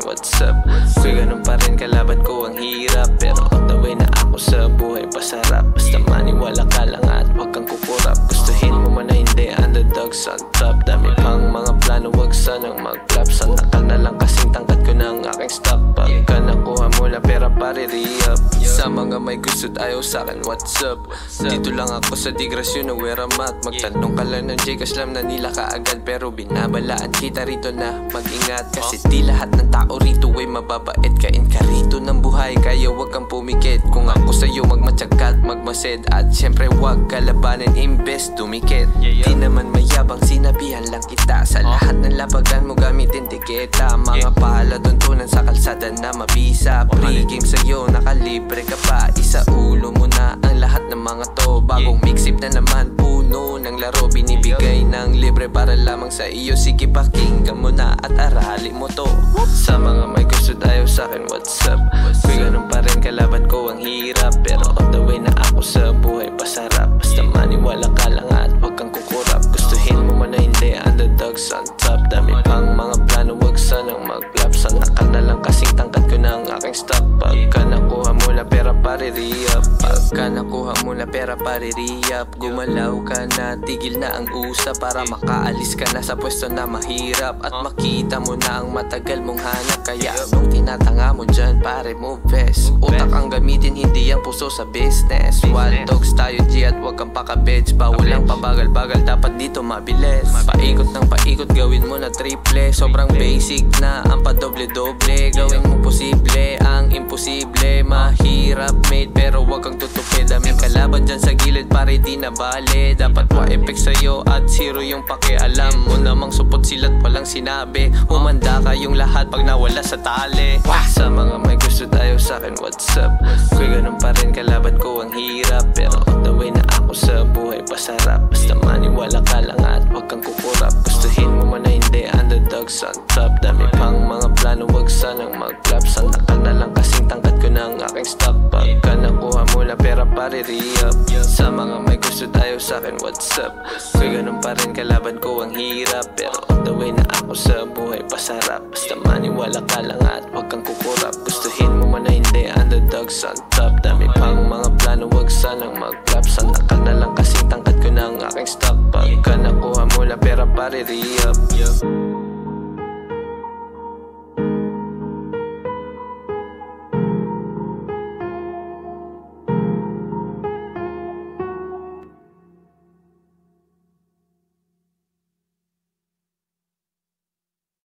what's up. Kuy ganun pa rin, kalaban ko ang hirap, pero on the way na ako sa buhay pasarap. Basta maniwala ka lang at wag kang kukurap. Gustuhin mo man na hindi, underdogs on top. Dami pang mga plano, wag sanang mag-flop. Sanakal na lang kasing tangkat ko ng aking stock. Pagka nakuha mo na pera pare-re-up. Sa mga may gusto't ayaw sa'kin, what's up. Dito lang ako sa digrasyon na where I'm at. Magtanong ka lang ng Jcas, alam na nila kaagad. Pero binabalaan kita rito na mag-ingat. Kasi di lahat ng tao rito ay mababait. Kain ka rito ng buhay, kaya wag kang pumikit. Kung ako sa'yo magmatyagat, magmasid. At syempre wag kalabanin, imbes dumikit. Di naman mayabang, sinabihan lang kita. Sa lahat ng labagan mo gamitin tiketa. Mga palatuntunan sa kalsada na mabisa. Pre-game sa'yo, nakalibre ka pa. Isa ulo mo na ang lahat ng mga to. Bagong mixip na naman, puno ng laro. Binibigay ng libre para lamang sa iyo. Sige pakinggan mo na at arali mo to. Sa mga may gusto ayaw sa'kin, what's up. Kuy ganun pa rin, kalaban ko ang hirap, pero on the way na ako sa buhay pasarap. Basta maniwala ka lang at wag kang kukurap. Gustuhin mo man na hindi, underdogs on top. Dami pang mga plano, wag sanang mag-flop. Sanakal na lang kasing tangkat ko ng aking stock. Pagka nakuha mo na pera pare-re-up. Pagka nakuha mo na pera pare-re-up. Gumalaw ka na, tigil na ang usa. Para makaalis ka na sa pwesto na mahirap. At makita mo na ang matagal mong hanap. Kaya anong tinatanga mo dyan, pare mo best. Utak ang gamitin, hindi ang puso sa business. Wild dogs tayo G at wag kang pakabeds. Bawal lang pabagal-bagal, dapat dito mabilis. Paikot ng paikot, gawin mo na triple. Sobrang basic na ang padoble-doble. Gawin mo posible ang imposible. Mahirap made pero wag kang tutupid. Daming kalaban dyan sa gilid, pare di na bale. Dapat wa-effect sa'yo at zero yung pakialam mo. Namang supot sila't walang sinabi. Humanda kayong lahat pag nawala sa tali. Sa mga may gusto tayo sa'kin, what's up. Kuy ganun pa rin, kalaban ko ang hirap, pero on the way na ako sa buhay pasarap. Basta maniwala ka lang at wag kang kukurap. Gustuhin mo man na hindi, underdogs on top. Dami pang mga plano, wag sanang mag-flop. Sanakal na lang kasing tangkat ko ng aking stock. Pagka nakuha mo na pera pare-re-up. Sa mga may gusto tayo sa'kin, what's up. Kuy ganun pa rin, kalaban ko ang hirap, pero on the way na ako sa buhay pasarap. Basta maniwala ka lang at wag kang kukurap. Gustuhin mo man na hindi, underdogs on top. Dami pang mga plano, wag sanang mag-flop. Sanakal na lang kasing tangkat ko ng aking stock. Pagka nakuha mo na pera pare-re-up.